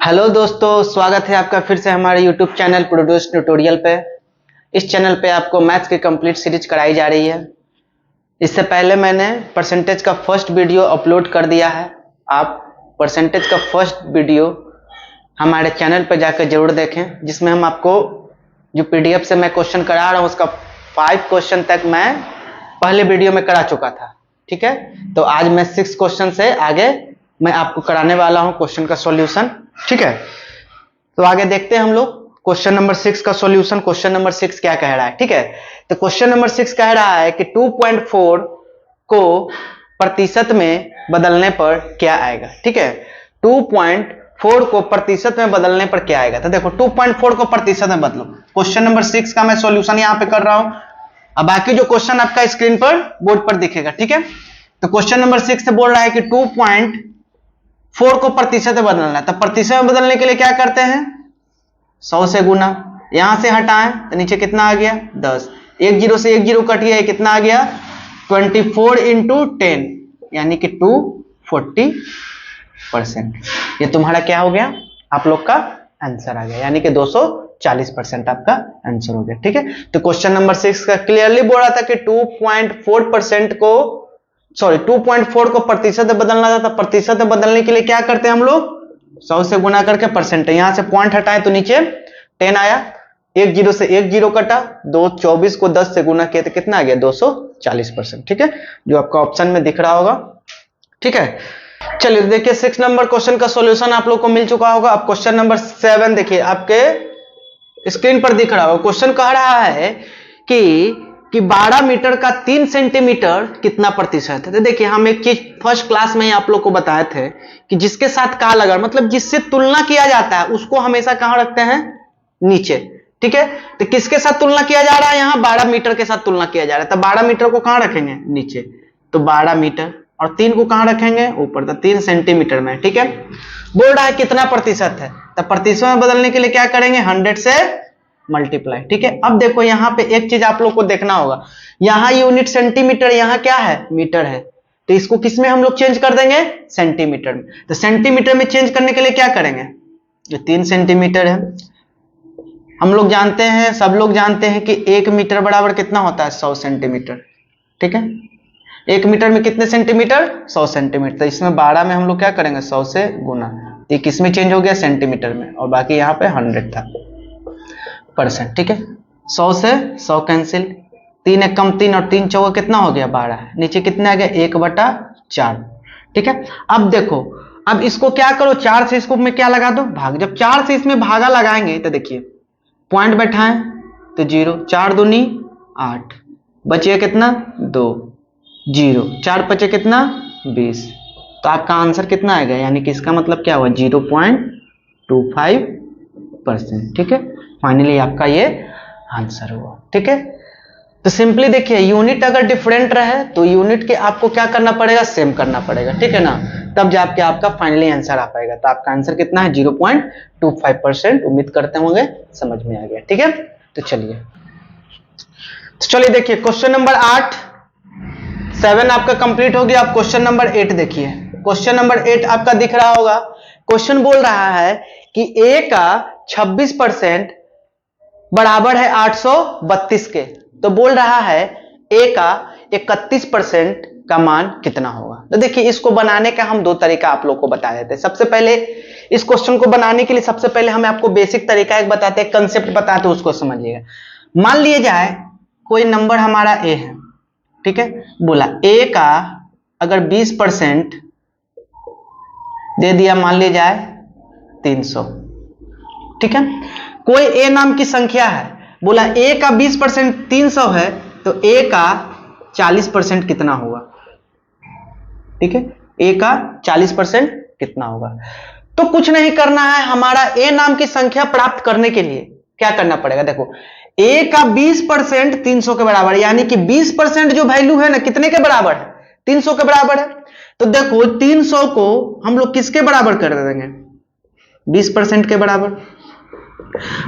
Hello दोस्तों, स्वागत है आपका फिर से हमारे यूट्यूब चैनल प्रोड्यूस ट्यूटोरियल पे। इस चैनल पे आपको मैथ्स की कंप्लीट सीरीज कराई जा रही है। इससे पहले मैंने परसेंटेज का फर्स्ट वीडियो अपलोड कर दिया है। आप परसेंटेज का फर्स्ट वीडियो हमारे चैनल पे जाकर जरूर देखें, जिसमें हम आपको जो पीडीएफ से मैं क्वेश्चन करा रहा हूँ उसका 5 क्वेश्चन तक मैं पहले वीडियो में करा चुका था। ठीक है, तो आज मैं 6 क्वेश्चन से आगे मैं आपको कराने वाला हूं क्वेश्चन का सॉल्यूशन। ठीक है, तो आगे देखते हैं हम लोग क्वेश्चन नंबर 6 का सॉल्यूशन। क्वेश्चन नंबर 6 क्या कह रहा है? ठीक है, तो क्वेश्चन नंबर 6 कह रहा है कि 2.4 को प्रतिशत में बदलने पर क्या आएगा। ठीक है, 2.4 को प्रतिशत में बदलने पर क्या आएगा। तो देखो 2.4 को प्रतिशत में बदलो। क्वेश्चन नंबर 6 का मैं सॉल्यूशन यहां पे कर रहा हूं, अब बाकी जो क्वेश्चन आपका स्क्रीन पर बोर्ड पर दिखेगा। ठीक है, तो क्वेश्चन नंबर 6 से बोल रहा है कि 2.4 को प्रतिशत में बदलना है। तो प्रतिशत में बदलने के लिए क्या करते हैं? 100 से गुना, यहां से हटाएं तो नीचे कितना आ गया 10, एक जीरो से एक जीरो कट गया, कितना आ गया 24 इंटू 10 यानी कि 240%। ये तुम्हारा क्या हो गया? आप लोग का आंसर आ गया, यानी कि 240% आपका आंसर हो गया। ठीक है, तो क्वेश्चन नंबर 6 का क्लियरली बोल रहा था कि 2.4 को प्रतिशत में बदलना था। तो प्रतिशत में बदलने के लिए क्या करते हैं हम लोग? 100 से गुना करके परसेंट, यहां से पॉइंट हटाए तो नीचे 10 आया, एक जीरो से एक जीरो कटा, 224 को 10 से गुना किया तो कितना आ गया 240%। ठीक है, जो आपका ऑप्शन में दिख रहा होगा। ठीक है, चलिए देखिए 6 नंबर क्वेश्चन का सॉल्यूशन आप लोग को मिल चुका होगा। अब क्वेश्चन नंबर 7 देखिए, आपके स्क्रीन पर दिख रहा होगा। क्वेश्चन कह रहा है कि 12 मीटर का 3 सेंटीमीटर कितना प्रतिशत है। तो देखिए हम एक चीज फर्स्ट क्लास में ही आप लोग को बताए थे कि जिसके साथ का लगा, मतलब जिससे तुलना किया जाता है उसको हमेशा कहां रखते हैं? नीचे। ठीक है, तो किसके साथ तुलना किया जा रहा है? यहां 12 मीटर के साथ तुलना किया जा रहा है। तो 12 मीटर को कहां रखेंगे? नीचे। तो 12 मीटर, और 3 को कहां रखेंगे? ऊपर। तो 3 सेंटीमीटर में। ठीक है, बोल रहा है कितना प्रतिशत है, तो प्रतिशत में बदलने के लिए क्या करेंगे? 100 से मल्टीप्लाई। ठीक है, अब देखो यहां पे एक चीज आप लोग को देखना होगा, यहां यूनिट सेंटीमीटर, यहां क्या है? मीटर है। तो इसको किस में हम लोग चेंज कर देंगे? सेंटीमीटर में। तो सेंटीमीटर में चेंज करने के लिए क्या करेंगे? जो 3 सेंटीमीटर है, हम लोग जानते हैं, सब लोग जानते हैं कि 1 मीटर बराबर कितना होता है? 100 सेंटीमीटर। ठीक है, 1 मीटर में कितने सेंटीमीटर? 100 सेंटीमीटर। तो इसमें 12 में हम लोग क्या करेंगे? 100 से गुना, ये किस में चेंज हो गया? सेंटीमीटर में, और बाकी यहाँ पे 100 था परसेंट। ठीक है, 100 से 100 कैंसिल, 3 एक कम 3 और 3 चौका कितना हो गया? 12। नीचे कितना आ गया? 1/4। ठीक है, अब देखो, अब इसको क्या करो, 4 से इसको में क्या लगा दो? भाग। जब 4 से इसमें भागा लगाएंगे तो देखिए पॉइंट बैठाएं तो 0, 4 दूनी 8, बचे कितना? 2, 0, 4 बचे कितना? 20। तो आपका आंसर कितना आएगा? यानी कि इसका मतलब क्या हुआ? 0.25%। ठीक है, फाइनली आपका ये आंसर हुआ। ठीक है, तो सिंपली देखिए यूनिट अगर डिफरेंट रहे तो यूनिट के आपको क्या करना पड़ेगा? सेम करना पड़ेगा। ठीक है ना, तब जाके आपका फाइनली आंसर आ पाएगा। तो आपका आंसर कितना है? 0.25%। उम्मीद करते होंगे समझ में आ गया। ठीक है, तो चलिए देखिए क्वेश्चन नंबर 8, 7 आपका कंप्लीट हो गया। आप क्वेश्चन नंबर 8 देखिए। क्वेश्चन नंबर 8 आपका दिख रहा होगा। क्वेश्चन बोल रहा है कि a का 26% बराबर है 832 के। तो बोल रहा है a का 31% का मान कितना होगा। तो देखिए इसको बनाने का हम 2 तरीका आप लोग को बता देते हैं। सबसे पहले इस क्वेश्चन को बनाने के लिए सबसे पहले हम आपको बेसिक तरीका एक बताते हैं, कंसेप्ट बताते हैं, उसको समझिएगा। मान लिए जाए कोई नंबर हमारा a है। ठीक है, बोला a का अगर 20% दे दिया, मान ली जाए 300। ठीक है, कोई a नाम की संख्या है, बोला a का 20% 300 है, तो a का 40% कितना होगा? ठीक है, a का 40% कितना होगा? तो कुछ नहीं करना है, हमारा a नाम की संख्या प्राप्त करने के लिए क्या करना पड़ेगा? देखो a का 20% 300 के बराबर, यानी कि 20% जो वैल्यू है ना कितने के बराबर है? 300 के बराबर है। तो देखो 300 को हम लोग किसके बराबर कर देंगे? 20% के बराबर।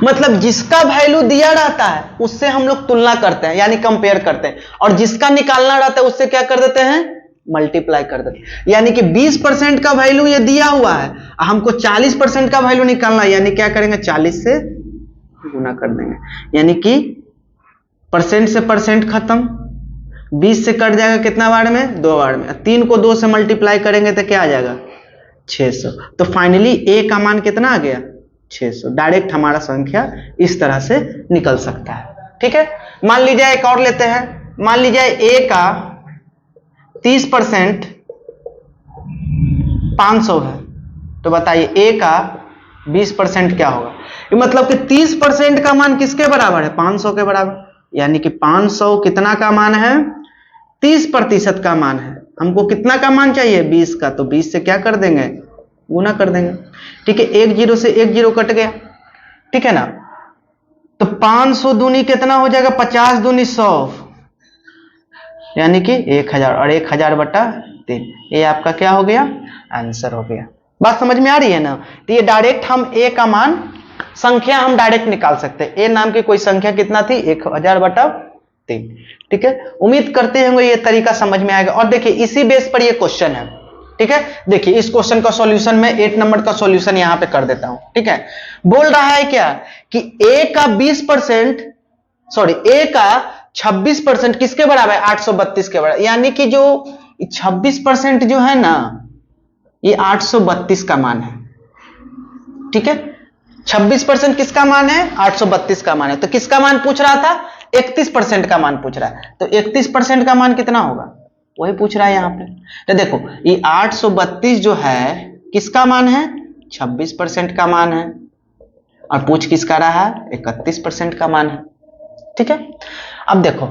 मतलब जिसका वैल्यू दिया रहता है उससे हम लोग तुलना करते हैं, यानी कंपेयर करते हैं, और जिसका निकालना रहता है उससे क्या कर देते हैं? मल्टीप्लाई कर देते, यानी कि 20% का वैल्यू ये दिया हुआ है, हमको 40% का वैल्यू निकालना है, यानी क्या करेंगे 40 से गुना कर देंगे, यानी कि परसेंट से परसेंट खत्म, 20 से कट जाएगा कितना बार में, 2 बार में, 3 को 2 से मल्टीप्लाई करेंगे तो क्या आ जाएगा 600। तो फाइनली ए का मान कितना आ गया 600। डायरेक्ट हमारा संख्या इस तरह से निकल सकता है। ठीक है, मान लीजिए एक और लेते हैं, मान लीजिए ए का 30% 500 है, तो बताइए ए का 20% क्या होगा। मतलब कि 30% का मान किसके बराबर है 500 के बराबर, यानी कि 500 कितना का मान है 30% का मान है, हमको कितना का मान चाहिए 20 का, तो 20 से क्या कर देंगे गुना कर देंगे। ठीक है, 1 0 से 1 0 कट गया, ठीक है ना, तो 500 दूनी कितना हो जाएगा 50 दूनी 100, यानी कि 1000, और 1000 बटा 3, ये आपका क्या हो गया आंसर हो गया। बात समझ में आ रही है ना। तो ये डायरेक्ट हम ए का मान संख्या हम डायरेक्ट निकाल सकते हैं। ए नाम की कोई संख्या कितना थी 1000 बटा 3। ठीक है, उम्मीद करते होंगे ये तरीका समझ में आएगा। और देखिए इसी बेस पर ये क्वेश्चन है। ठीक है, देखिए इस क्वेश्चन का सॉल्यूशन मैं 8 नंबर का सॉल्यूशन यहां पे कर देता हूं। ठीक है, बोल रहा है क्या कि ए का 20%, सॉरी ए का 26% किसके बराबर है 832 के बराबर, यानी कि जो 26% जो है ना ये 832 का मान है। ठीक है, 26% किसका मान है 832 का मान है। तो किसका मान पूछ रहा था 31% का मान पूछ रहा है, तो 31% का मान कितना होगा वही पूछ रहा है यहां पे। तो देखो ये 832 जो है किसका मान है 26% का मान है, और पूछ किसका रहा है 31% का मान है। ठीक है, अब देखो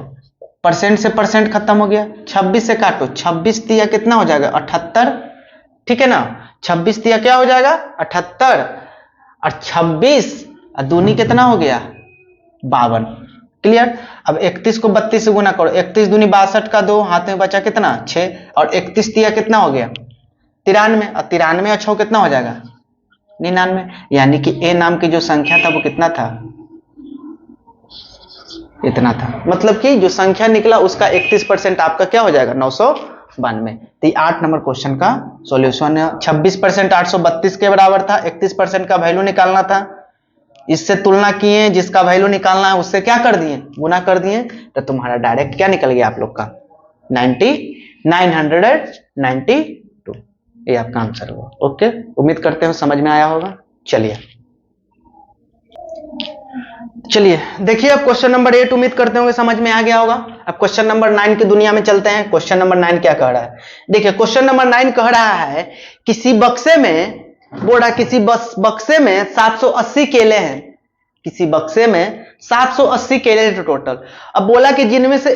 परसेंट से परसेंट खत्म हो गया, 26 से काटो, 26 दिया कितना हो जाएगा 78। ठीक है ना, 26 दिया क्या हो जाएगा 78, और 26 और दूनी कितना हो गया 52। क्लियर। अब 31 को 32 से गुना करो, 31 दूनी 62 का 2, हाथ में बचा कितना 6, और 31 दिया कितना हो गया 93, और 93 और 6 कितना हो जाएगा 99, यानी कि ए नाम की जो संख्या था वो कितना था इतना था। मतलब कि जो संख्या निकला उसका 31% आपका क्या हो जाएगा 992। तो 8 नंबर क्वेश्चन का सॉल्यूशन है। 26% 832 के बराबर था, 31% का वैल्यू निकालना था, इससे तुलना किए, जिसका वैल्यू निकालना है उससे क्या कर दिए गुना कर दिए, तो तुम्हारा डायरेक्ट क्या निकल गया आप लोग का 992। ये आपका आंसर हुआ। ओके, उम्मीद करते हैं समझ में आया होगा। चलिए देखिए अब क्वेश्चन नंबर 8 उम्मीद करते होंगे समझ में आ गया होगा। अब क्वेश्चन नंबर 9 की दुनिया में चलते हैं। क्वेश्चन नंबर 9 क्या कह रहा है, देखिए क्वेश्चन नंबर 9 कह रहा है किसी बक्से में, बोला किसी बक्से में 780 केले हैं, किसी बक्से में 780 केले हैं टोटल। अब बोला कि जिनमें से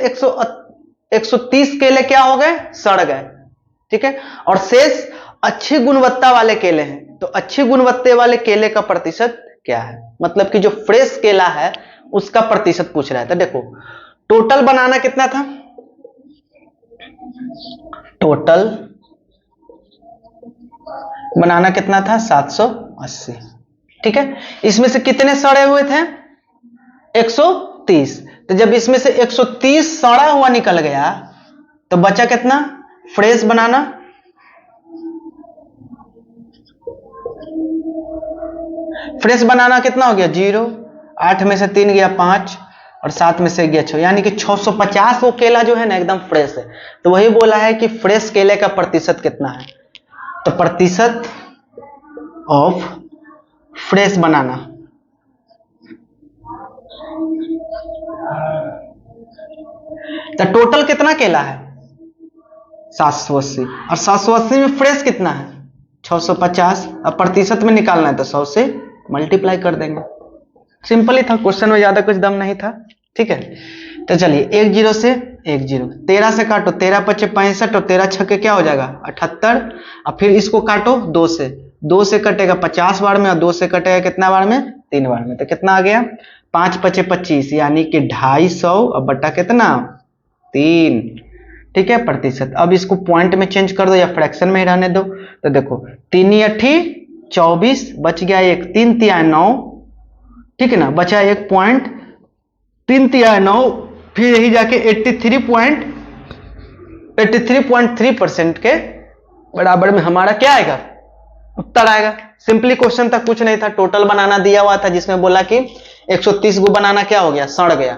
130 केले क्या हो गए सड़ गए। ठीक है, और शेष अच्छी गुणवत्ता वाले केले हैं, तो अच्छी गुणवत्ता वाले केले का प्रतिशत क्या है, मतलब कि जो फ्रेश केला है उसका प्रतिशत पूछ रहा है। तो देखो टोटल बनाना कितना था, टोटल बनाना कितना था 780। ठीक है, इसमें से कितने सड़े हुए थे 130, तो जब इसमें से 130 सड़ा हुआ निकल गया तो बचा कितना फ्रेश बनाना, फ्रेश बनाना कितना हो गया 0, 8 में से 3 गया 5, और 7 में से गया 6, यानी कि 650 वो केला जो है ना एकदम फ्रेश है। तो वही बोला है कि फ्रेश केले का प्रतिशत कितना है, तो प्रतिशत ऑफ फ्रेश बनाना, तो टोटल कितना केला है 780, और 780 में फ्रेश कितना है 650, अब प्रतिशत में निकालना है तो 100 से मल्टीप्लाई कर देंगे। सिंपल ही था, क्वेश्चन में ज्यादा कुछ दम नहीं था। ठीक है, तो चलिए 1 0 से 1 0, 13 से काटो, 13 5 65, और 13 6 क्या हो जाएगा 78, और फिर इसको काटो 2 से, 2 से कटेगा 50 बार में, और 2 से कटेगा कितना बार में 3 बार में, तो कितना आ गया 5 5 25, यानी कि 250 और बटा कितना 3। ठीक है, प्रतिशत। अब इसको पॉइंट में चेंज कर दो या फ्रैक्शन में ही रहने दो, तो देखो 3 8 24, बच गया 1, 3 3 9, ठीक है ना, बचा 1 पॉइंट, 3 3 9, फिर यही जाके 83.3% के बराबर में हमारा क्या आएगा, उत्तर आएगा। सिंपली क्वेश्चन था, कुछ नहीं था, टोटल बनाना दिया हुआ था जिसमें बोला कि 130 को बनाना क्या हो गया, सड़ गया,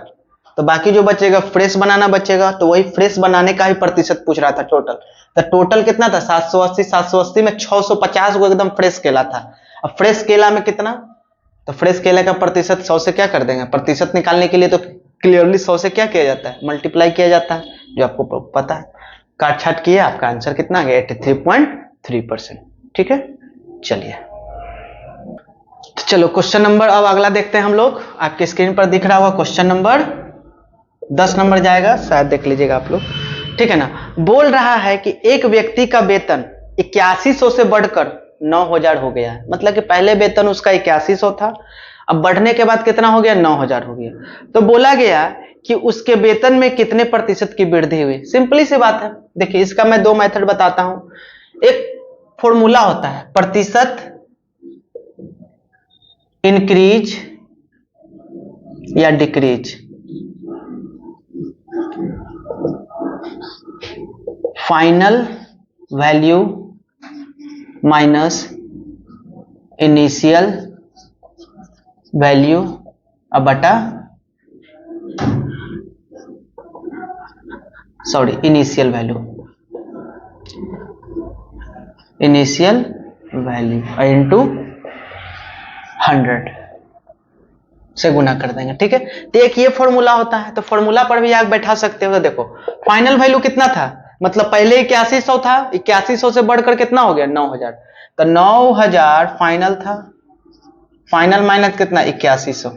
तो बाकी जो बचेगा फ्रेश बनाना बचेगा, तो वही फ्रेश बनाने का ही प्रतिशत पूछ रहा था टोटल। तो टोटल कितना था 780, 780 में 650 को एकदम फ्रेश केला था। अब फ्रेश केला में कितना, तो फ्रेश केले का प्रतिशत 100 से क्या कर देंगे, प्रतिशत निकालने के लिए तो क्लियरली 100 से क्या किया जाता है, मल्टीप्लाई किया जाता है, जो आपको पता है। काट छाट किए, आपका आंसर कितना आ गया 83.3%। ठीक है, चलिए तो चलो क्वेश्चन नंबर अब अगला देखते हैं हम लोग। आपके स्क्रीन पर दिख रहा होगा क्वेश्चन नंबर 10 नंबर जाएगा, शायद देख लीजिएगा आप लोग। ठीक है ना, बोल रहा है कि एक व्यक्ति का वेतन 8100 से बढ़कर 9000 हो गया है। मतलब कि पहले वेतन उसका 8100 था, अब बढ़ने के बाद कितना हो गया, 9000 हो गया। तो बोला गया कि उसके वेतन में कितने प्रतिशत की वृद्धि हुई। सिंपली सी बात है, देखिए इसका मैं दो मेथड बताता हूं। एक फॉर्मूला होता है प्रतिशत इंक्रीज या decrease, final value minus initial value बटा इनिशियल वैल्यू इनटू 100 से गुना कर देंगे। ठीक है, तो एक ये फॉर्मूला होता है, तो फॉर्मूला पर भी आप बैठा सकते हो। तो देखो फाइनल वैल्यू कितना था, मतलब पहले 8100 था, 8100 से बढ़कर कितना हो गया 9000, तो 9000 फाइनल था, फाइनल माइनस कितना 8100,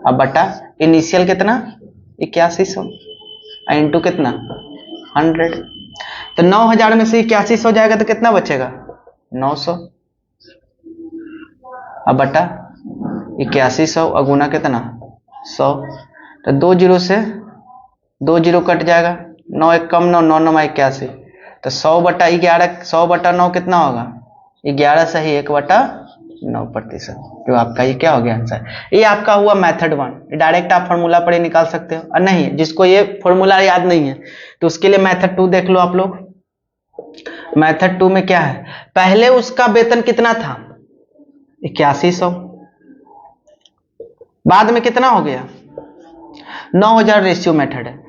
अब बटा इनिशियल कितना 8100 इंटू कितना 100, तो 9000 में से 8100 जाएगा तो कितना बचेगा 900, अब बटा 8100 अगुना कितना 100, तो 2 जीरो से 2 जीरो कट जाएगा, 9 एक कम 9, 9 9 81, तो 100 बटा 11, 100 बटा 9 कितना होगा 11 सही 1/9%, जो आपका ये क्या हो गया आंसर। ये आपका हुआ मेथड 1। डायरेक्ट आप फॉर्मूला पर ही निकाल सकते हो, और नहीं जिसको ये फॉर्मूला याद नहीं है तो उसके लिए मेथड 2 देख लो आप लोग। मेथड 2 में क्या है, पहले उसका वेतन कितना था 8100, बाद में कितना हो गया 9000, रेशियो मेथड है,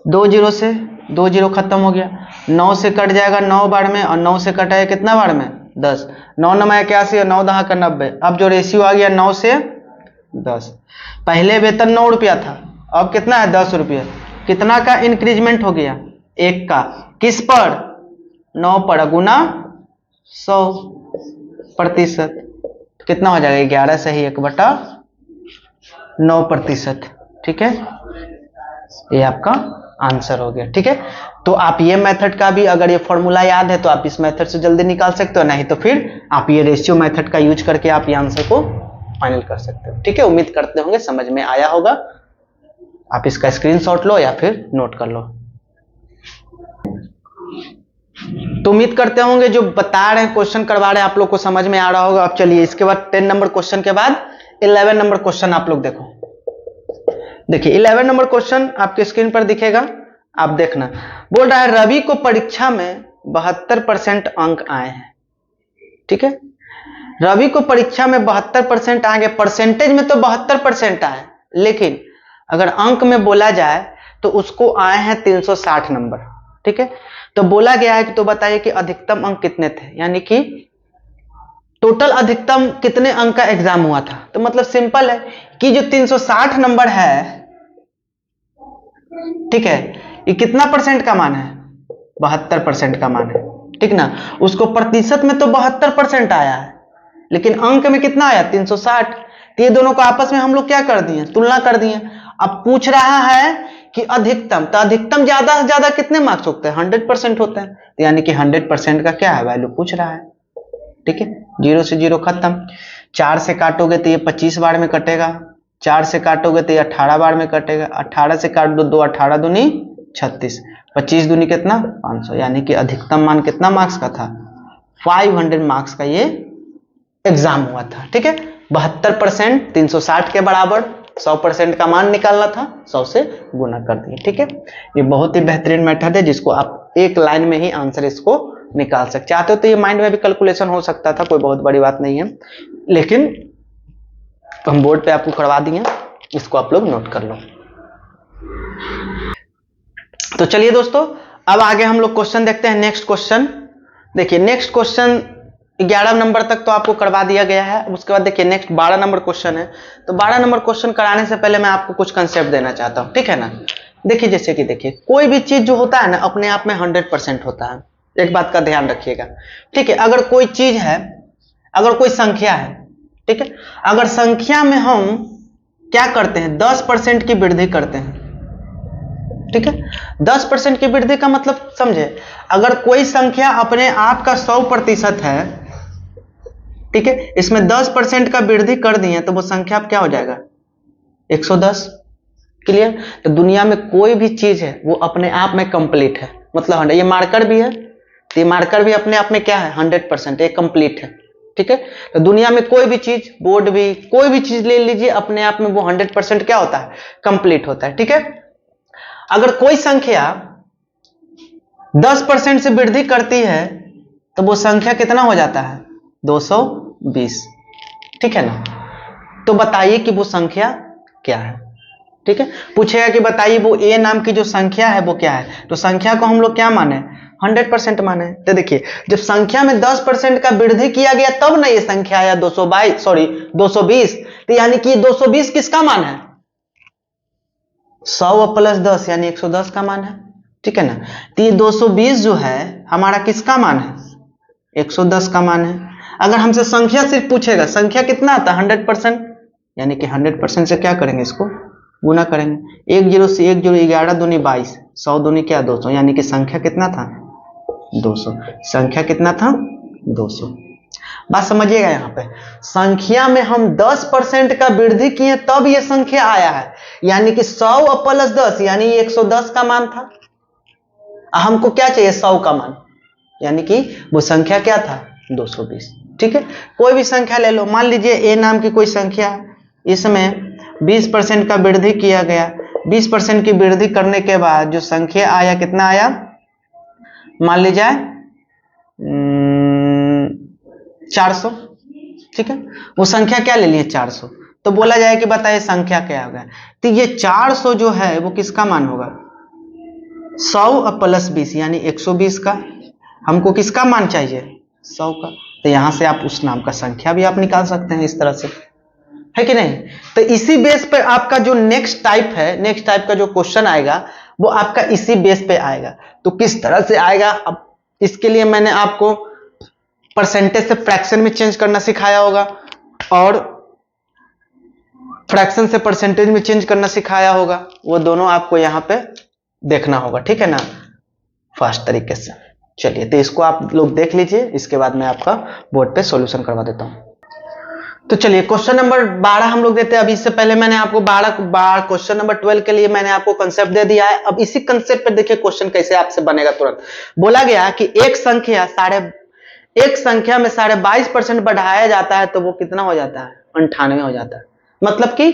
2 जीरो से 2 जीरो खत्म हो गया, 9 से कट जाएगा 9 बार में, और 9 से कटाया कितना बार में 10, 9 9 81 और 9 10 का 90। अब जो रेशियो आ गया 9 से 10, पहले वेतन 9 रुपया था, अब कितना है 10 रुपया, कितना का इंक्रीजमेंट हो गया 1 का, किस पर 9 पर, गुना 100%, कितना हो जाएगा 11 सही 1/9%। ठीक है, ये आपका आंसर हो गया। ठीक है, तो आप ये मेथड का भी, अगर ये फॉर्मूला याद है तो आप इस मेथड से जल्दी निकाल सकते हो, नहीं तो फिर आप ये रेशियो मेथड का यूज करके आप ये आंसर को फाइनल कर सकते हो। ठीक है, उम्मीद करते होंगे समझ में आया होगा। आप इसका स्क्रीनशॉट लो या फिर नोट कर लो। तो उम्मीद करते होंगे जो बता रहे हैं, क्वेश्चन करवा रहे हैं, आप लोग को समझ में आ रहा होगा। अब चलिए इसके बाद 10 नंबर क्वेश्चन के बाद 11 नंबर क्वेश्चन आप लोग देखो। देखिए 11 नंबर क्वेश्चन आपके स्क्रीन पर दिखेगा, आप देखना। बोल रहा है रवि को परीक्षा में 72% अंक आए हैं। ठीक है, रवि को परीक्षा में 72% आएंगे, परसेंटेज में तो 72% आए, लेकिन अगर अंक में बोला जाए तो उसको आए हैं 360 नंबर। ठीक है, तो बोला गया है कि तो बताइए कि अधिकतम अंक कितने थे, यानी कि टोटल अधिकतम कितने अंक का एग्जाम हुआ था। तो मतलब सिंपल है कि जो 360 नंबर है, ठीक है, ये कितना परसेंट का मान है 72% का मान है। ठीक ना, उसको प्रतिशत में तो 72% आया है, लेकिन अंक में कितना आया 360। तो ये दोनों को आपस में हम लोग क्या कर दिए, तुलना कर दिए। अब पूछ रहा है कि अधिकतम, तो अधिकतम ज्यादा से ज्यादा कितने मार्क्स होते हैं 100% होते हैं, तो यानी कि 100% का क्या है वैल्यू पूछ रहा है। ठीक है, 0 से 0 खत्म, 4 से काटोगे तो ये 25 बार में कटेगा, 4 से काटोगे तो ये 18 बार में कटेगा, 18 से काट दो 2 18 दूनी 36, 25 दूनी कितना 500, यानी कि अधिकतम मान कितना मार्क्स का था 500 मार्क्स का ये एग्जाम हुआ था। ठीक है, 72% 360 के बराबर 100% का मान निकालना था, 100 से गुना कर दिए। ठीक है, ये बहुत ही बेहतरीन मेथड है जिसको आप एक लाइन में ही आंसर इसको निकाल सकते। चाहते हो तो ये माइंड में भी कैलकुलेशन हो सकता था, कोई बहुत बड़ी बात नहीं है, लेकिन हम बोर्ड पे आपको करवा दिए, इसको आप लोग नोट कर लो। तो चलिए दोस्तों, अब आगे हम लोग क्वेश्चन देखते हैं। नेक्स्ट क्वेश्चन देखिए, नेक्स्ट क्वेश्चन 11 नंबर तक तो आपको करवा दिया गया है। उसके बाद देखिए नेक्स्ट 12 नंबर क्वेश्चन है। तो 12 नंबर क्वेश्चन कराने से पहले मैं आपको कुछ कंसेप्ट देना चाहता हूं, ठीक है ना। देखिए जैसे कि देखिए, कोई भी चीज जो होता है ना अपने आप में 100% होता है, एक बात का ध्यान रखिएगा। ठीक है, अगर कोई चीज है, अगर कोई संख्या है, ठीक है, अगर संख्या में हम क्या करते हैं, 10% की वृद्धि करते हैं, ठीक है, 10% की वृद्धि का मतलब समझे, अगर कोई संख्या अपने आप का 100% है, ठीक है, इसमें 10% का वृद्धि कर दिए तो वो संख्या अब क्या हो जाएगा, 110। क्लियर। तो दुनिया में कोई भी चीज है वो अपने आप में कंप्लीट है, मतलब ये मार्कर भी है, तो ये मार्कर भी अपने आप में क्या है, 100%, ये कंप्लीट है। ठीक है, तो दुनिया में कोई भी चीज, बोर्ड भी, कोई भी चीज ले लीजिए, अपने आप में वो 100% क्या होता है, कंप्लीट होता है। ठीक है, अगर कोई संख्या 10% से वृद्धि करती है तो वो संख्या कितना हो जाता है, 220। ठीक है ना। तो बताइए कि वो संख्या क्या है। ठीक है, पूछेगा कि बताइए वो ए नाम की जो संख्या है वो क्या है, तो संख्या को हम लोग क्या माने, 100% माने। तो देखिए जब संख्या में 10% का वृद्धि किया गया तब ना ये संख्या आया 220। तो यानी कि 220 किसका मान है, 100 प्लस 10 यानी 110 का मान है। ठीक है ना। तो ये 220 जो है हमारा किसका मान है, 110 का मान है। अगर हमसे संख्या सिर्फ पूछेगा संख्या कितना आता है, 100%, यानी कि 100% से क्या करेंगे, इसको गुना करेंगे। 1 0 से 1 0, 11 दूनी 22, 100 दूनी क्या 200, यानी कि संख्या कितना था, 200। संख्या कितना था, 200। बात समझिएगा, यहाँ पे संख्या में हम 10% का वृद्धि किए तब ये संख्या आया है, यानी कि 100 प्लस 10 यानी 110 का मान था। हमको क्या चाहिए, 100 का मान, यानी कि वो संख्या क्या था, 220। ठीक है, कोई भी संख्या ले लो, मान लीजिए ए नाम की कोई संख्या, इसमें 20% का वृद्धि किया गया। 20% की वृद्धि करने के बाद जो संख्या आया, कितना आया, मान लीजिए 400। ठीक है, वो संख्या क्या ले लिए, 400। तो बोला जाए कि बताइए संख्या क्या होगा। तो ये 400 जो है वो किसका मान होगा, 100 प्लस 20 यानी 120 का। हमको किसका मान चाहिए, 100 का। तो यहां से आप उस नाम का संख्या भी आप निकाल सकते हैं इस तरह से, है कि नहीं। तो इसी बेस पे आपका जो नेक्स्ट टाइप है, नेक्स्ट टाइप का जो क्वेश्चन आएगा वो आपका इसी बेस पे आएगा। तो किस तरह से आएगा, अब इसके लिए मैंने आपको परसेंटेज से फ्रैक्शन में चेंज करना सिखाया होगा और फ्रैक्शन से परसेंटेज में चेंज करना सिखाया होगा, वो दोनों आपको यहां पे देखना होगा। ठीक है ना, फास्ट तरीके से। चलिए, तो इसको आप लोग देख लीजिए, इसके बाद मैं आपका बोर्ड पे सॉल्यूशन करवा देता हूं। तो चलिए क्वेश्चन नंबर 12 हम लोग देते हैं। अभी इससे पहले मैंने आपको 12 क्वेश्चन नंबर 12 के लिए मैंने आपको कंसेप्ट दे दिया है। अब इसी कंसेप्ट पे देखिए क्वेश्चन कैसे आपसे बनेगा। तुरंत बोला गया कि एक संख्या में 22.5% बढ़ाया जाता है तो वो कितना हो जाता है, 98 हो जाता है। मतलब कि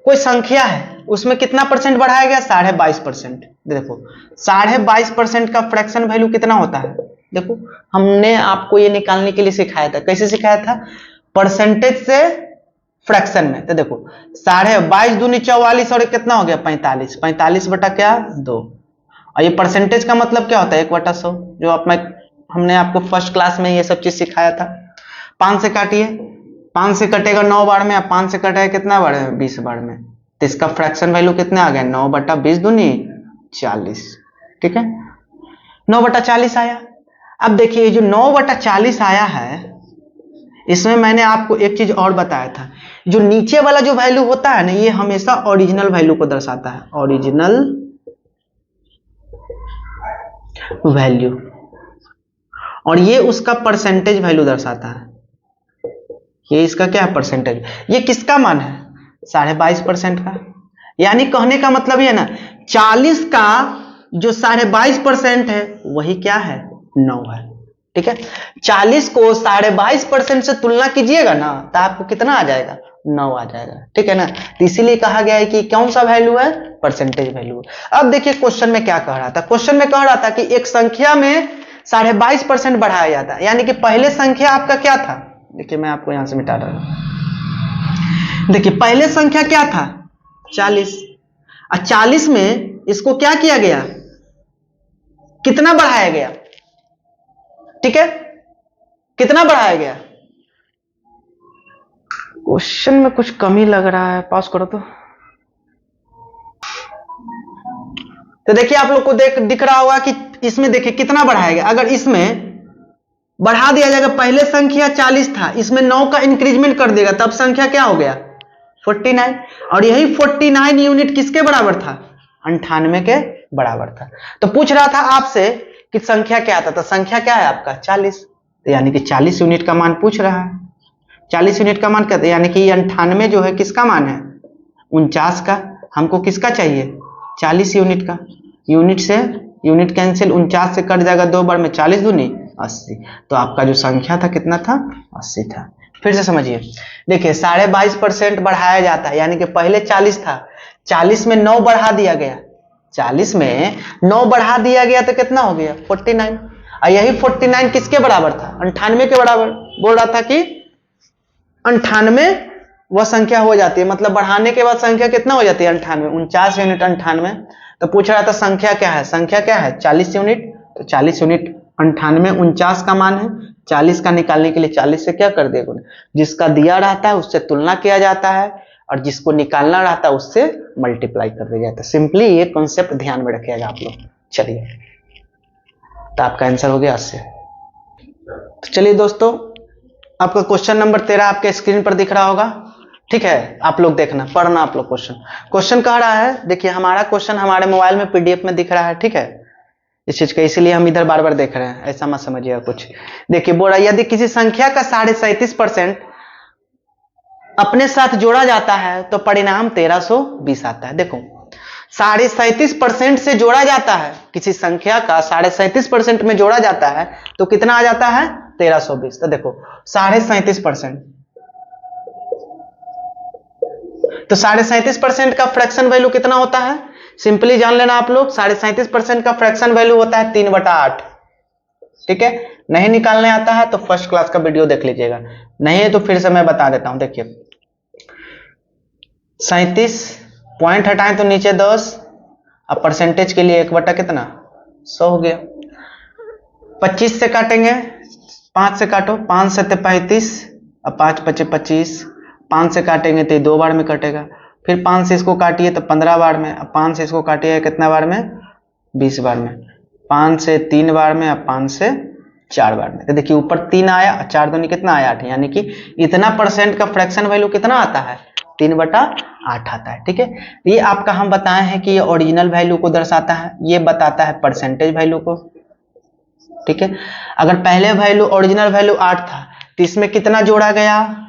कोई संख्या है उसमें कितना परसेंट बढ़ाया गया, 22.5%। देखो 22.5% का फ्रैक्शन वैल्यू कितना होता है, देखो हमने आपको ये निकालने के लिए सिखाया था। कैसे सिखाया था, परसेंटेज से फ्रैक्शन में। तो देखो 22.5 दूनी 44 और कितना हो गया, 45। 45 बटा क्या, 2। और ये परसेंटेज का मतलब क्या होता है, 1/100, जो हमने आपको फर्स्ट क्लास में ये सब चीज सिखाया था। 5 से काटिए, 5 से कटेगा 9 बार में, 5 से कटेगा कितना बार में, 20 बार में। तो इसका फ्रैक्शन वैल्यू कितना आ गया, 9/20 दूनी 40। ठीक है, 9/40 आया। अब देखिए जो 9/40 आया है, इसमें मैंने आपको एक चीज और बताया था, जो नीचे वाला जो वैल्यू होता है ना, ये हमेशा ओरिजिनल वैल्यू को दर्शाता है, ओरिजिनल वैल्यू, और ये उसका परसेंटेज वैल्यू दर्शाता है। ये इसका क्या है, परसेंटेज। ये किसका मान है, 22.5% का। यानी कहने का मतलब ये ना, 40 का जो 22.5% है वही क्या है, 9 है। ठीक है, 40 को 22.5% से तुलना कीजिएगा ना तो आपको कितना आ जाएगा, 9 आ जाएगा, ठीक है ना। तो इसीलिए कहा गया है कि कौन सा वैल्यू है, परसेंटेज वैल्यू। अब देखिए क्वेश्चन में क्या कह रहा था, क्वेश्चन में कह रहा था कि एक संख्या में 22.5% बढ़ाया जाता है, यानी कि पहले संख्या आपका क्या था, देखिए मैं आपको यहां से मिटा रहा हूं। देखिए पहले संख्या क्या था 40, और 40 में इसको क्या किया गया, कितना बढ़ाया गया, ठीक है, कितना बढ़ाया गया। क्वेश्चन में कुछ कमी लग रहा है, पास करो तो देखिए आप लोग को दिख रहा होगा कि इसमें देखिए कितना बढ़ाया गया। अगर इसमें बढ़ा दिया जाएगा, पहले संख्या 40 था, इसमें 9 का इंक्रीजमेंट कर देगा, तब संख्या क्या हो गया 49, और यही 49 यूनिट किसके बराबर था, 98 के बराबर था। तो पूछ रहा था आपसे कि संख्या क्या था, तो संख्या क्या है आपका 40, तो यानी कि 40 यूनिट का मान पूछ रहा है। 40 यूनिट का मान कहते हैं, यानी कि 98 जो है किसका मान है 49 का, हमको किसका चाहिए 40 यूनिट का। यूनिट से यूनिट कैंसिल, 49 से कट जाएगा 2 बार में, 40 दूनी 80, तो आपका जो संख्या था कितना था 80 था। फिर से समझिए, देखिए 22.5% बढ़ाया जाता है, यानी कि पहले 40 था, 40 में 9 बढ़ा दिया गया, 40 में 9 बढ़ा दिया गया तो कितना हो गया 49, और यही 49 किसके बराबर था 98 के बराबर। बोल रहा था कि 98 वह संख्या हो जाती है, मतलब बढ़ाने के बाद संख्या कितना हो जाती है 98, 49 यूनिट 98। तो पूछ रहा था संख्या क्या है, संख्या क्या है 40 यूनिट, तो 40 यूनिट 98 49 का मान है, 40 का निकालने के लिए 40 से क्या कर देगा, जिसका दिया रहता है उससे तुलना किया जाता है, और जिसको निकालना रहता है उससे मल्टीप्लाई कर दिया जाता है। सिंपली ये कॉन्सेप्ट ध्यान में रखिएगा आप लोग। चलिए तो आपका आंसर हो गया 80। तो चलिए दोस्तों, आपका क्वेश्चन नंबर 13 आपके स्क्रीन पर दिख रहा होगा, ठीक है, आप लोग देखना, पढ़ना आप लोग। क्वेश्चन कह रहा है, देखिए हमारा क्वेश्चन हमारे मोबाइल में पीडीएफ में दिख रहा है, ठीक है, इस चीज का इसीलिए हम इधर बार बार देख रहे हैं, ऐसा मत समझिएगा कुछ। देखिए बोल रहा है यदि किसी संख्या का 37.5% अपने साथ जोड़ा जाता है तो परिणाम 1320 आता है। देखो 37.5% से जोड़ा जाता है, किसी संख्या का 37.5% में जोड़ा जाता है तो कितना आ जाता है 1320। तो देखो 37.5%, तो 37.5% का फ्रैक्शन वैल्यू कितना होता है, सिंपली जान लेना आप लोग, 37.5% का फ्रैक्शन वैल्यू होता है 3/8, ठीक है। नहीं निकालने आता है तो फर्स्ट क्लास का वीडियो देख लीजिएगा, नहीं है तो फिर से मैं बता देता हूं। देखिए 37 पॉइंट हटाएं तो नीचे 10, अब परसेंटेज के लिए 1 बटा कितना 100 हो गया। 25 से काटेंगे, 5 से काटो, 5 से 35, अब 5 पचे 25, 5 से काटेंगे तो 2 बार में कटेगा, फिर 5 से इसको काटिए तो 15 बार में, अब 5 से इसको काटिए कितना बार में 20 बार में, 5 से 3 बार में, अब 5 से 4 बार में। तो देखिए ऊपर 3 आया, 4 दूनी कितना आया 8, यानी कि इतना परसेंट का फ्रैक्शन वैल्यू कितना आता है 3/8 आता है, ठीक है। ये आपका हम बताए हैं कि ये ओरिजिनल वैल्यू को दर्शाता है, ये बताता है परसेंटेज वैल्यू को, ठीक है। अगर पहले वैल्यू ओरिजिनल वैल्यू 8 था तो इसमें कितना जोड़ा गया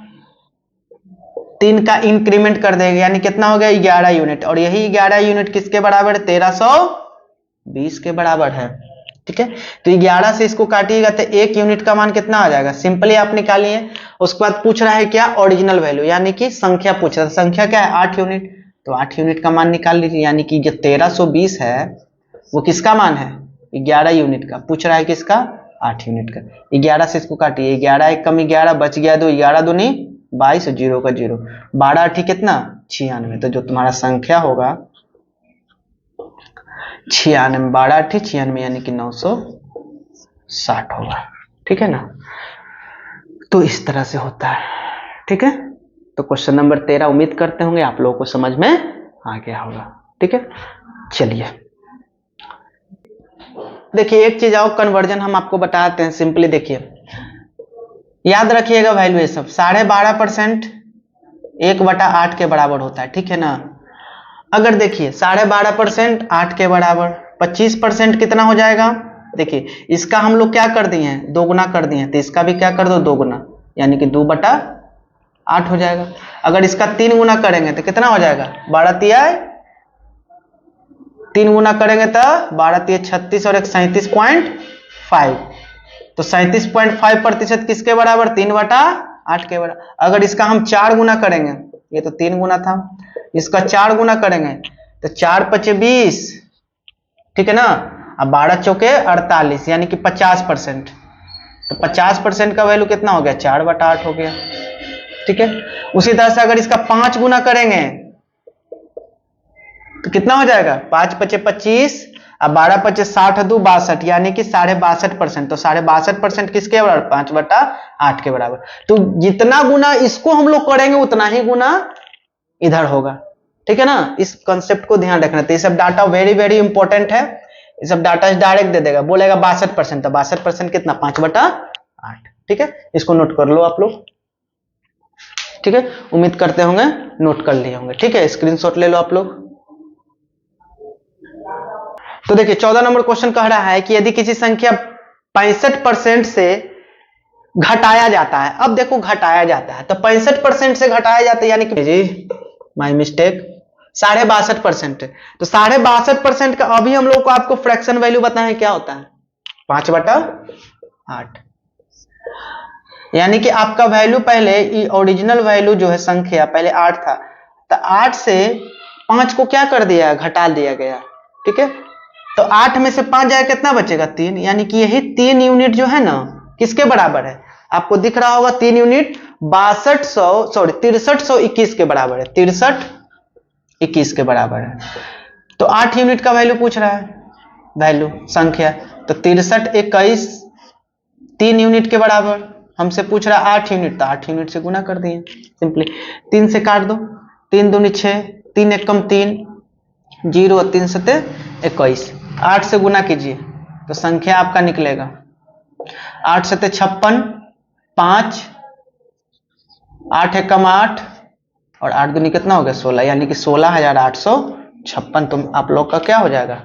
3 का इंक्रीमेंट कर देगा, यानी कितना हो गया 11 यूनिट, और यही 11 यूनिट किसके बराबर है 1320 के बराबर है, ठीक है। तो 11 से इसको काटिएगा तो 1 यूनिट का मान कितना आ जाएगा, सिंपली आप निकालिए। उसके बाद पूछ रहा है क्या ओरिजिनल वैल्यू, यानी कि संख्या पूछ रहा है, संख्या क्या है 8 यूनिट, तो 8 यूनिट का मान निकाल लीजिए, यानी कि जो 1320 है वो किसका मान है 11 यूनिट का, पूछ रहा है किसका 8 यूनिट का। 11 से इसको काटिए, 11 एक कम 11 बच गया 2, 11 दूनी 22, 0 का 0, 12 ठीक कितना 96, तो जो तुम्हारा संख्या होगा 96, 12 ठीक 96, यानी कि 960 होगा, ठीक है ना। तो इस तरह से होता है, ठीक है। तो क्वेश्चन नंबर 13 उम्मीद करते होंगे आप लोगों को समझ में आ गया होगा, ठीक है। चलिए देखिए एक चीज और कन्वर्जन हम आपको बताते हैं, सिंपली देखिए याद रखिएगा वैल्यू ये सब 12.5% 1/8 के बराबर होता है, ठीक है ना। अगर देखिए 12.5% 8 के बराबर, 25% कितना हो जाएगा, देखिए इसका हम लोग क्या कर दिए हैं 2 गुना कर दिए हैं, तो इसका भी क्या कर दो 2 गुना, यानी कि 2/8 हो जाएगा। अगर इसका 3 गुना करेंगे तो कितना हो जाएगा 12 तिया 3 गुना करेंगे तो 12 तिया 36 और 37.5, तो 37.5% किसके बराबर 3/8 8 के बराबर। अगर इसका हम 4 गुना करेंगे, ये तो 3 गुना था, इसका 4 गुना करेंगे तो 4 पचे 20, ठीक है ना। अब 12 चौके 48 यानी कि 50%। तो 50% का वैल्यू कितना हो गया, 4/8 हो गया, ठीक है। उसी तरह से अगर इसका 5 गुना करेंगे तो कितना हो जाएगा, 5 पचे 25, अब 12 पचे 60 2 62 यानी कि 62.5%। तो 62.5% किसके बराबर, 5/8 के बराबर। तो जितना गुना इसको हम लोग करेंगे उतना ही गुना इधर होगा, ठीक है ना। इस कंसेप्ट को ध्यान रखना। तो ये सब डाटा वेरी वेरी इंपॉर्टेंट है। ये सब डाटा डायरेक्ट दे देगा, बोलेगा 62%, तो 62% कितना, 5/8, ठीक है। इसको नोट कर लो आप लोग, ठीक है। उम्मीद करते होंगे नोट कर लिए होंगे, ठीक है। स्क्रीनशॉट ले लो आप लोग। तो देखिए 14 नंबर क्वेश्चन कह रहा है कि यदि किसी संख्या 65% से घटाया जाता है। अब देखो घटाया जाता है तो 65% से घटाया जाता है यानी कि जी माय मिस्टेक 62.5%। तो 62.5% का अभी हम लोग को आपको फ्रैक्शन वैल्यू बताएं क्या होता है, 5/8। यानी कि आपका वैल्यू पहले ओरिजिनल वैल्यू जो है संख्या पहले 8 था, तो 8 से 5 को क्या कर दिया, घटा दिया गया, ठीक है। तो 8 में से 5 जाए कितना बचेगा, 3, यानी कि यही 3 यूनिट जो है ना किसके बराबर है, आपको दिख रहा होगा 3 यूनिट 6321 के बराबर है, 6321 के बराबर है। तो 8 यूनिट का वैल्यू पूछ रहा है, वैल्यू संख्या, तो 6321 3 यूनिट के बराबर हमसे पूछ रहा है 8 यूनिट, तो 8 यूनिट से गुना कर दिए सिंपली। 3 से काट दो, 3 दूनी 6, 3 एकम 3, 0 3 सते 21, 8 से गुना कीजिए तो संख्या आपका निकलेगा 8 सते 56, 5, 8 एकम 8 और 8 दूनी कितना हो गया 16, यानी कि 16,856। तो आप लोग का क्या हो जाएगा,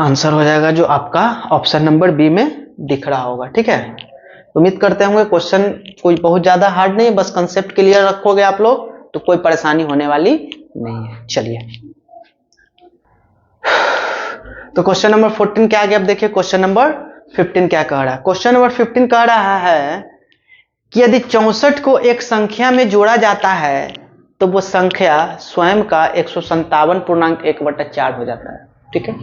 आंसर हो जाएगा जो आपका ऑप्शन नंबर बी में दिख रहा होगा, ठीक है। उम्मीद करते होंगे क्वेश्चन कोई बहुत ज्यादा हार्ड नहीं है, बस कंसेप्ट क्लियर रखोगे आप लोग तो कोई परेशानी होने वाली नहीं है। चलिए तो क्वेश्चन नंबर 14 क्या आ गया, अब देखिए क्वेश्चन नंबर 15 क्या कह रहा है। क्वेश्चन नंबर 15 कह रहा है कि यदि 64 को एक संख्या में जोड़ा जाता है तो वो संख्या स्वयं का 157.1/4 हो जाता है, ठीक है।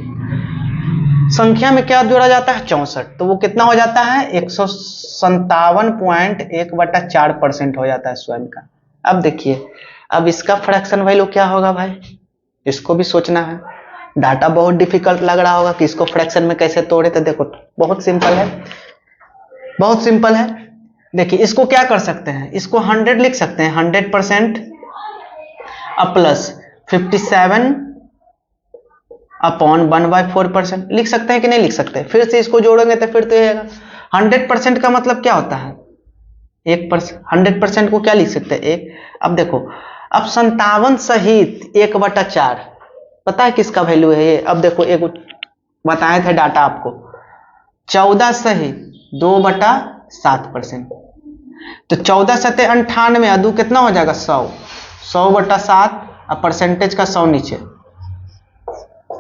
संख्या में क्या जोड़ा जाता है, 64, तो वो कितना हो जाता है 157.1/4% हो जाता है स्वयं का। अब देखिए अब इसका फ्रैक्शन वैल्यू क्या होगा भाई, इसको भी सोचना है। डाटा बहुत डिफिकल्ट लग रहा होगा कि इसको फ्रैक्शन में कैसे तोड़े, तो देखो बहुत सिंपल है, बहुत सिंपल है। देखिए इसको क्या कर सकते हैं, इसको 100 लिख सकते हैं, 100% प्लस 57/1/4% लिख सकते हैं कि नहीं लिख सकते। फिर से इसको जोड़ेंगे तो फिर तो ये 100% का मतलब क्या होता है 1%। 100% को क्या लिख सकते हैं 1। अब देखो अब 57 सहित 1/4 पता है किसका वैल्यू है ये। अब देखो एक बताए थे डाटा आपको 14 सहित 2/7%। तो 14 सते 98 अदू कितना हो जाएगा 100, 100/7 अब परसेंटेज का 100 नीचे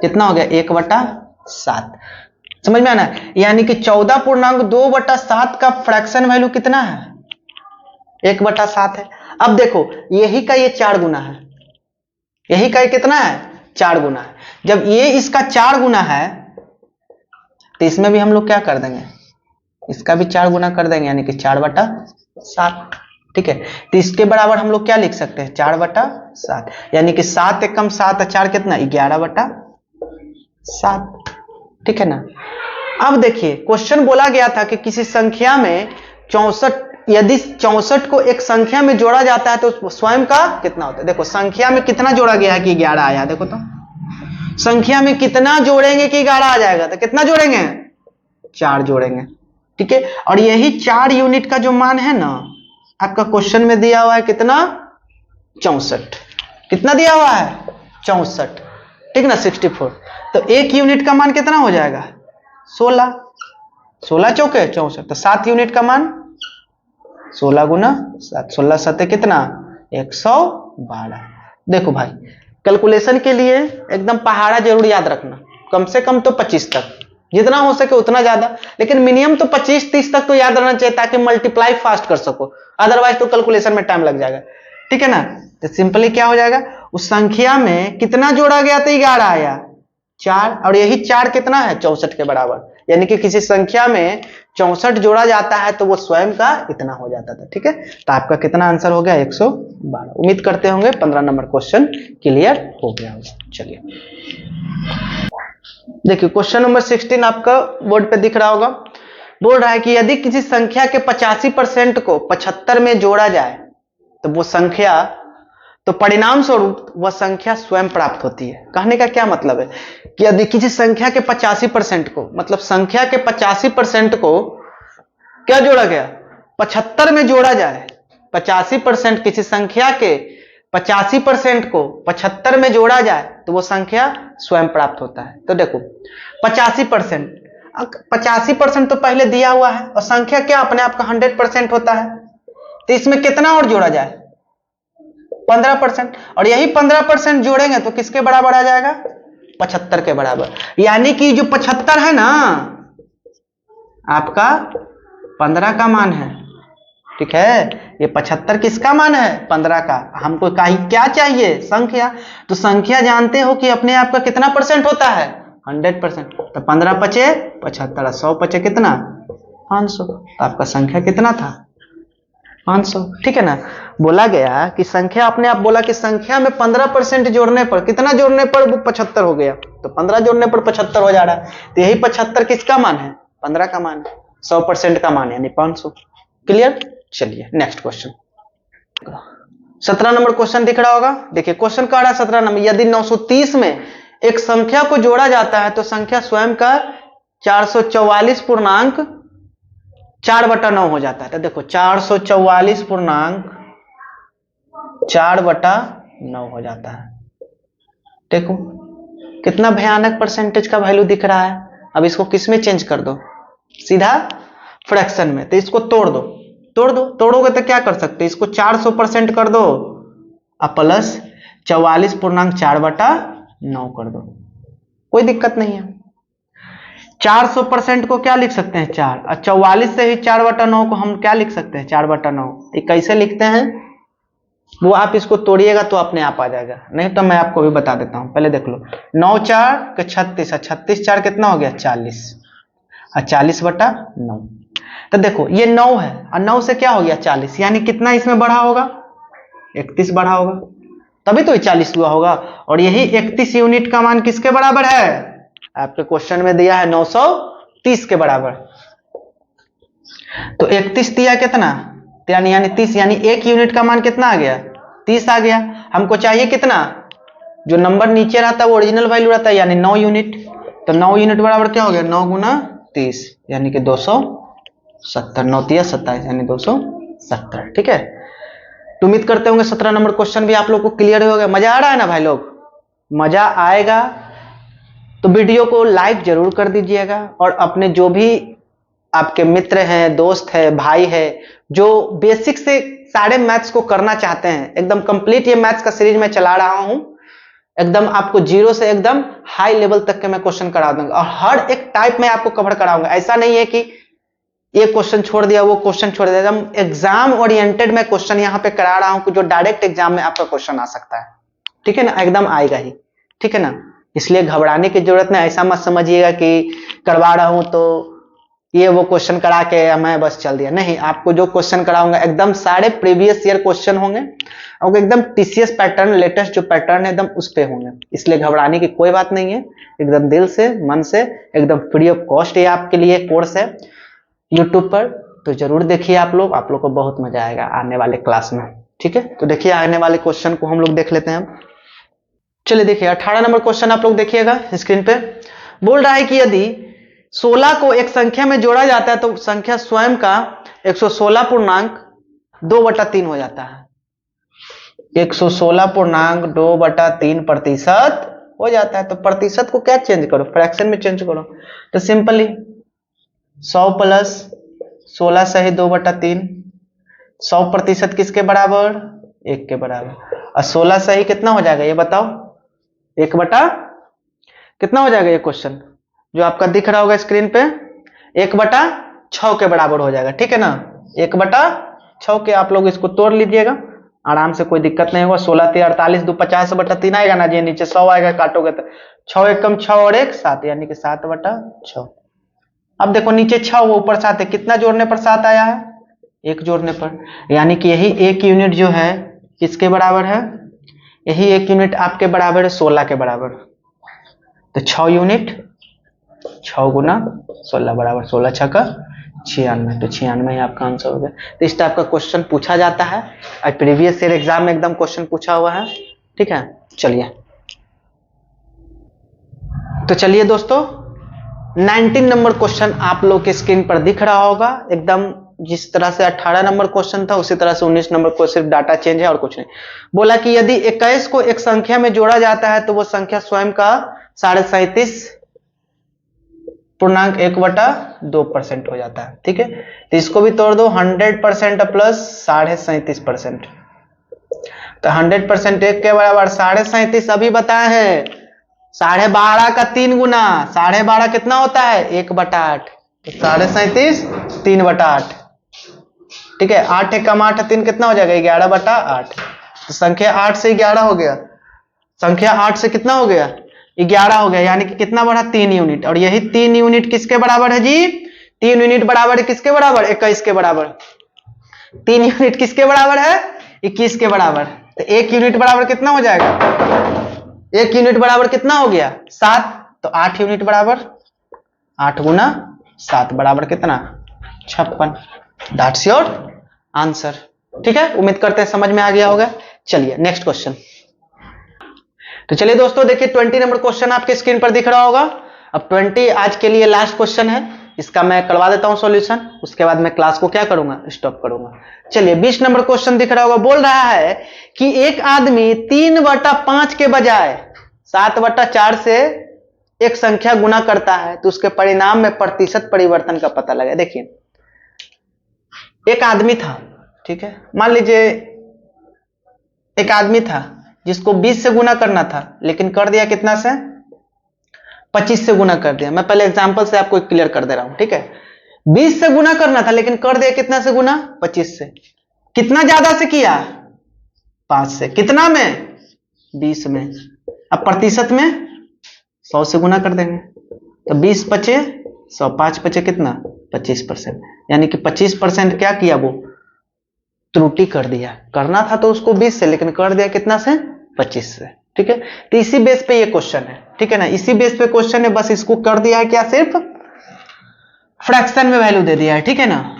कितना हो गया 1/7। समझ में आना, यानी कि 14.2/7 का फ्रैक्शन वैल्यू कितना है 1/7 है। अब देखो यही का ये 4 गुना है, यही का ये कितना है 4 गुना है। जब ये इसका 4 गुना है तो इसमें भी हम लोग क्या कर देंगे, इसका भी 4 गुना कर देंगे, यानी कि 4/7, ठीक है। तो इसके बराबर हम लोग क्या लिख सकते हैं 4/7, यानी कि 7 एकम 7 4 कितना 11/7, ठीक है ना। अब देखिए क्वेश्चन बोला गया था कि किसी संख्या में 64, यदि 64 को एक संख्या में जोड़ा जाता है तो स्वयं का कितना होता है। देखो संख्या में कितना जोड़ा गया है कि 11 आया, देखो तो संख्या में कितना जोड़ेंगे कि 11 आ जाएगा, तो कितना जोड़ेंगे 4 जोड़ेंगे, ठीक है। और यही 4 यूनिट का जो मान है ना आपका क्वेश्चन में दिया हुआ है कितना 64, कितना दिया हुआ है 64, ठीक ना 64। तो 1 यूनिट का मान कितना हो जाएगा 16, 16 चौके 64, तो 7 यूनिट का मान 16 गुना 7, 16 सते कितना 112। देखो भाई कैलकुलेशन के लिए एकदम पहाड़ा जरूर याद रखना, कम से कम तो 25 तक, जितना हो सके उतना ज्यादा, लेकिन मिनिमम तो 25-30 तक तो याद रहना चाहिए ताकि मल्टीप्लाई फास्ट कर सको, अदरवाइज तो कैलकुलेशन में टाइम लग जाएगा। ठीक है ना, तो सिंपली क्या हो जाएगा, उस संख्या में कितना जोड़ा गया तो 11 आया 4, और यही 4 कितना है 64 के बराबर, यानी कि किसी संख्या में 64 जोड़ा जाता है तो वो स्वयं का इतना हो जाता था। ठीक है, तो आपका कितना आंसर हो गया 112। उम्मीद करते होंगे 15 नंबर क्वेश्चन क्लियर हो गया होगा। चलिए देखिए क्वेश्चन नंबर 16 आपका बोर्ड पे दिख रहा होगा। बोल रहा है कि यदि किसी संख्या के 85% को 75 में जोड़ा जाए तो वो संख्या, तो परिणाम स्वरूप वह संख्या स्वयं प्राप्त होती है। कहने का क्या मतलब है कि यदि किसी संख्या के 85% को, मतलब संख्या के 85% को क्या जोड़ा गया 75 में जोड़ा जाए, 85% किसी संख्या के 85% को 75 में जोड़ा जाए तो वो संख्या स्वयं प्राप्त होता है। तो देखो 85% तो पहले दिया हुआ है और संख्या क्या अपने आप का 100% होता है, तो इसमें कितना और जोड़ा जाए 15%, और यही 15% जोड़ेंगे तो किसके बराबर आ जाएगा 75 के बराबर। यानी कि जो 75 है ना आपका 15 का मान है। ठीक है, ये 75 किसका मान है 15 का। हमको क्या चाहिए संख्या, तो संख्या जानते हो कि अपने आप का कितना परसेंट होता है 100%, तो 15 पचे 75, 100 पचे कितना 500, तो आपका संख्या कितना था 500। ठीक है ना, बोला गया कि संख्या अपने आप बोला कि संख्या में 15% जोड़ने पर, कितना जोड़ने पर वो 75 हो गया, तो 15 जोड़ने पर 75 हो जा रहा है, तो यही 75 किसका मान है 15 का मान है, 100% का मान है यानी 500। क्लियर। चलिए नेक्स्ट क्वेश्चन 17 नंबर क्वेश्चन दिख रहा होगा। देखिए क्वेश्चन कह रहा है 17 नंबर, यदि 930 में एक संख्या को जोड़ा जाता है तो संख्या स्वयं का 444 पूर्णांक 4/9 हो जाता है। तो देखो 444 पूर्णांक 4/9 हो जाता है। देखो कितना भयानक परसेंटेज का वैल्यू दिख रहा है। अब इसको किस में चेंज कर दो, सीधा फ्रैक्शन में, तो इसको तोड़ोगे तो क्या कर सकते, इसको 400% कर दो और प्लस 44 पूर्णांक 4/9 कर दो, कोई दिक्कत नहीं है। 400% को क्या लिख सकते हैं 4, और 44 से ही 4/9 को हम क्या लिख सकते हैं 4/9। ये कैसे लिखते हैं वो आप इसको तोड़िएगा तो अपने आप आ जाएगा, नहीं तो मैं आपको भी बता देता हूं। पहले देख लो 9 4 के 36, 36 4 कितना हो गया 40, और 40/9। तो देखो ये 9 है और 9 से क्या हो गया 40, यानी कितना इसमें बढ़ा होगा 31 बढ़ा होगा, तभी तो ये 40 हुआ होगा। और यही 31 यूनिट का मान किसके बराबर है, आपके क्वेश्चन में दिया है 930 के बराबर। तो 31 दिया कितना यानी 30, यानी 1 यूनिट का मान कितना आ गया 30 आ गया। हमको चाहिए कितना, जो नंबर नीचे रहता है वो ओरिजिनल वैल्यू रहता है यानी 9 यूनिट। तो 9 यूनिट बराबर क्या हो गया 9 गुना 30 यानी कि 270, 9 तिया 27 यानी 270। ठीक है, तो उम्मीद करते होंगे 17 नंबर क्वेश्चन भी आप लोग को क्लियर हो गया। मजा आ रहा है ना भाई लोग, मजा आएगा तो वीडियो को लाइक जरूर कर दीजिएगा, और अपने जो भी आपके मित्र हैं, दोस्त है, भाई है, जो बेसिक से सारे मैथ्स को करना चाहते हैं, एकदम कंप्लीट ये मैथ्स का सीरीज मैं चला रहा हूं, एकदम आपको जीरो से एकदम हाई लेवल तक के मैं क्वेश्चन करा दूंगा, और हर एक टाइप में आपको कवर कराऊंगा। ऐसा नहीं है कि ये क्वेश्चन छोड़ दिया वो क्वेश्चन छोड़ दिया, एकदम एग्जाम ओरिएंटेड मैं क्वेश्चन यहाँ पे करा रहा हूं जो डायरेक्ट एग्जाम में आपका क्वेश्चन आ सकता है। ठीक है ना, एकदम आएगा ही। ठीक है ना, इसलिए घबराने की जरूरत नहीं। ऐसा मत समझिएगा कि करवा रहा हूं तो ये वो क्वेश्चन करा के मैं बस चल दिया, नहीं। आपको जो क्वेश्चन कराऊंगा एकदम सारे प्रीवियस ईयर क्वेश्चन होंगे और एकदम टीसीएस पैटर्न, लेटेस्ट जो पैटर्न है एकदम उस पे होंगे, इसलिए घबराने की कोई बात नहीं है। एकदम दिल से मन से एकदम फ्री ऑफ कॉस्ट ये आपके लिए कोर्स है यूट्यूब पर, तो जरूर देखिए आप लोग को बहुत मजा आएगा आने वाले क्लास में। ठीक है, तो देखिए आने वाले क्वेश्चन को हम लोग देख लेते हैं। चलिए देखिए 18 नंबर क्वेश्चन आप लोग देखिएगा स्क्रीन पे। बोल रहा है कि यदि 16 को एक संख्या में जोड़ा जाता है तो संख्या स्वयं का 116 पूर्णांक 2/3 हो जाता है। 116 पूर्णांक 2/3% हो जाता है। तो प्रतिशत को क्या चेंज करो, फ्रैक्शन में चेंज करो। तो सिंपली 100 प्लस 16 सही 2/3, 100% किसके बराबर 1 के बराबर, और 16 सही कितना हो जाएगा ये बताओ, 1 बटा कितना हो जाएगा ये क्वेश्चन जो आपका दिख रहा होगा स्क्रीन पे 1/6 के बराबर हो जाएगा, ठीक है ना। 1/6 के आप लोग इसको तोड़ लीजिएगा आराम से, कोई दिक्कत नहीं होगा। 16 3 48 2 50/3 आएगा ना जी, नीचे 100 आएगा, काटोगे तो 6 एकम 6 और 1 7, यानी कि 7/6। अब देखो नीचे 6 वो ऊपर 7 है, कितना जोड़ने पर 7 आया है? 1 जोड़ने पर, यानी कि यही 1 यूनिट जो है किसके बराबर है? यही 1 यूनिट आपके बराबर है 16 के बराबर। तो 6 यूनिट 6 गुना 16 बराबर 16 6 का 96, तो 96 आपका आंसर हो गया। तो इस टाइप का क्वेश्चन पूछा जाता है, और प्रीवियस ईयर एग्जाम में एकदम क्वेश्चन पूछा हुआ है, ठीक है। चलिए तो चलिए दोस्तों 19 नंबर क्वेश्चन आप लोग के स्क्रीन पर दिख रहा होगा एकदम, जिस तरह से 18 नंबर क्वेश्चन था उसी तरह से 19 नंबर को सिर्फ डाटा चेंज है और कुछ नहीं। बोला कि यदि 21 को एक संख्या में जोड़ा जाता है तो वो संख्या स्वयं का 37.1/2% हो जाता है, ठीक है। तो इसको भी तोड़ दो, 100% प्लस 37.5%, तो 100% 1 के बराबर 37.5 अभी बताए हैं, 12.5 का 3 गुना 12.5 कितना होता है? 1/8, तो 37.5 3/8, ठीक है। 8 एकम 8 3 कितना हो जाएगा? 11/8। तो संख्या 8 से 11 हो गया, संख्या 8 से कितना हो गया? 11 हो गया, यानी कि कितना बढ़ा? 3 यूनिट। और यही 3 यूनिट किसके बराबर है जी? 3 यूनिट बराबर है किसके बराबर? 21 के बराबर। 3 यूनिट किसके बराबर है? 21 के बराबर। तो 1 यूनिट बराबर कितना हो जाएगा? 1 यूनिट बराबर कितना हो गया? 7। तो 8 यूनिट बराबर 8 गुना 7 बराबर कितना? 56। दैट्स योर आंसर, ठीक है। उम्मीद करते हैं समझ में आ गया होगा। चलिए नेक्स्ट क्वेश्चन। तो चलिए दोस्तों देखिए 20 नंबर क्वेश्चन आपके स्क्रीन पर दिख रहा होगा। अब 20 आज के लिए लास्ट क्वेश्चन है, इसका मैं करवा देता हूं सॉल्यूशन, उसके बाद मैं क्लास को क्या करूंगा? स्टॉप करूंगा। चलिए 20 नंबर क्वेश्चन दिख रहा होगा। बोल रहा है कि एक आदमी 3/5 के बजाय 7/4 से एक संख्या गुना करता है तो उसके परिणाम में प्रतिशत परिवर्तन का पता लगा। देखिए एक आदमी था, ठीक है, मान लीजिए एक आदमी था जिसको 20 से गुना करना था, लेकिन कर दिया कितना से? 25 से गुना कर दिया। मैं पहले एग्जांपल से आपको क्लियर कर दे रहा हूं, ठीक है। 20 से गुना करना था लेकिन कर दिया कितना से गुना? 25 से। कितना ज्यादा से किया? 5 से। कितना में? 20 में। अब प्रतिशत में 100 से गुना कर देंगे, तो 20 बचे 100, 5 बचे कितना? 25%, यानी कि 25% क्या किया? वो त्रुटि कर दिया। करना था तो उसको 20 से, लेकिन कर दिया कितना से? 25 से, ठीक है। तो इसी बेस पे ये क्वेश्चन है, ठीक है ना, इसी बेस पे क्वेश्चन है, बस इसको कर दिया है क्या? सिर्फ फ्रैक्शन में वैल्यू दे दिया है, ठीक है ना।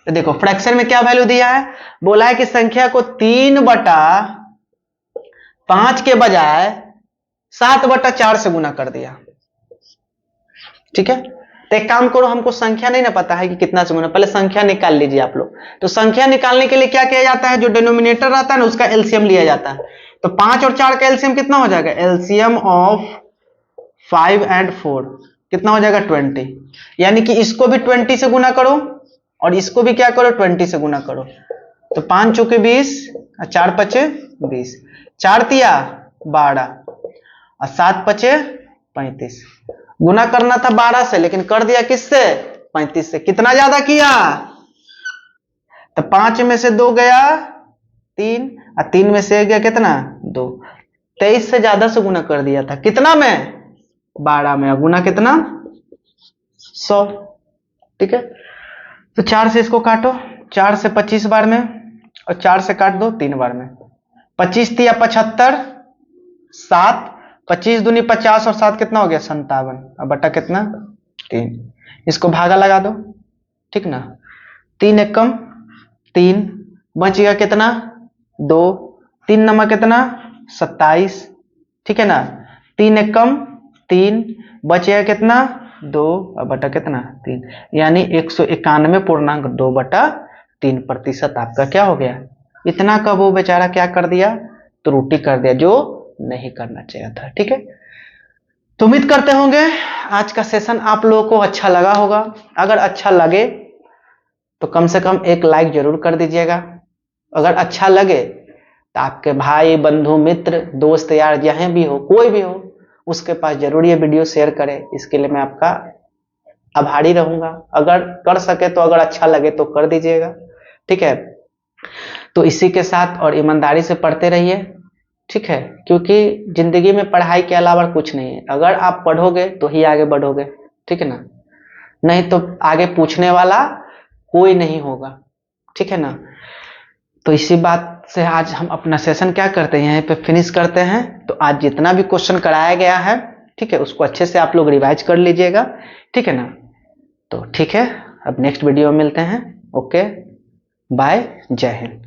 तो देखो फ्रैक्शन में क्या वैल्यू दिया है? बोला है कि संख्या को 3/5 के बजाय 7/4 से गुना कर दिया, ठीक है। तो एक काम करो, हमको संख्या नहीं ना पता है कि कितना से गुना, पहले संख्या निकाल लीजिए आप लोग। तो संख्या निकालने के लिए क्या किया जाता है? जो डिनोमिनेटर रहता है ना उसका एलसीएम लिया जाता है। तो 5 और 4 का एलसीएम कितना हो जाएगा? एलसीएम ऑफ 5 and 4 कितना हो जाएगा? 20। यानी कि इसको भी 20 से गुना करो और इसको भी क्या करो? 20 से गुना करो। तो 5 चौके 20 और 4 पचे 20, 4 तिया 12 और 7 पचे 35। गुना करना था 12 से, लेकिन कर दिया किससे? 35 से। कितना ज्यादा किया? तो 5 में से 2 गया 3 और 3 में से 1 गया कितना? 2। 23 से ज्यादा से गुना कर दिया था। कितना में? 12 में। गुना कितना? 100, ठीक है। तो 4 से इसको काटो, 4 से 25 बार में और 4 से काट दो 3 बार में। 25 तिया 75, 7 25 दूनी 50 और 7 कितना हो गया? 57 और बटा कितना? 3। इसको भागा लगा दो, ठीक ना। 3 एकम 3 बच गया कितना? 2। 3 नमक कितना? 27, ठीक है ना। 3 एकम 3 बच गया कितना? 2 और बटा कितना? 3, यानी 191.2/3% आपका क्या हो गया? इतना का वो बेचारा क्या कर दिया? त्रुटि कर दिया, जो नहीं करना चाहिए था, ठीक है। तो उम्मीद करते होंगे आज का सेशन आप लोगों को अच्छा लगा होगा। अगर अच्छा लगे तो कम से कम एक लाइक जरूर कर दीजिएगा। अगर अच्छा लगे तो आपके भाई बंधु मित्र दोस्त यार जहां भी हो, कोई भी हो, उसके पास जरूर ये वीडियो शेयर करें। इसके लिए मैं आपका आभारी रहूंगा। अगर कर सके तो, अगर अच्छा लगे तो कर दीजिएगा, ठीक है। तो इसी के साथ और ईमानदारी से पढ़ते रहिए, ठीक है, क्योंकि जिंदगी में पढ़ाई के अलावा कुछ नहीं है। अगर आप पढ़ोगे तो ही आगे बढ़ोगे, ठीक है ना, नहीं तो आगे पूछने वाला कोई नहीं होगा, ठीक है ना। तो इसी बात से आज हम अपना सेशन क्या करते हैं, यहीं पे फिनिश करते हैं। तो आज जितना भी क्वेश्चन कराया गया है, ठीक है, उसको अच्छे से आप लोग रिवाइज कर लीजिएगा, ठीक है ना। तो ठीक है, अब नेक्स्ट वीडियो में मिलते हैं। ओके, बाय, जय हिंद।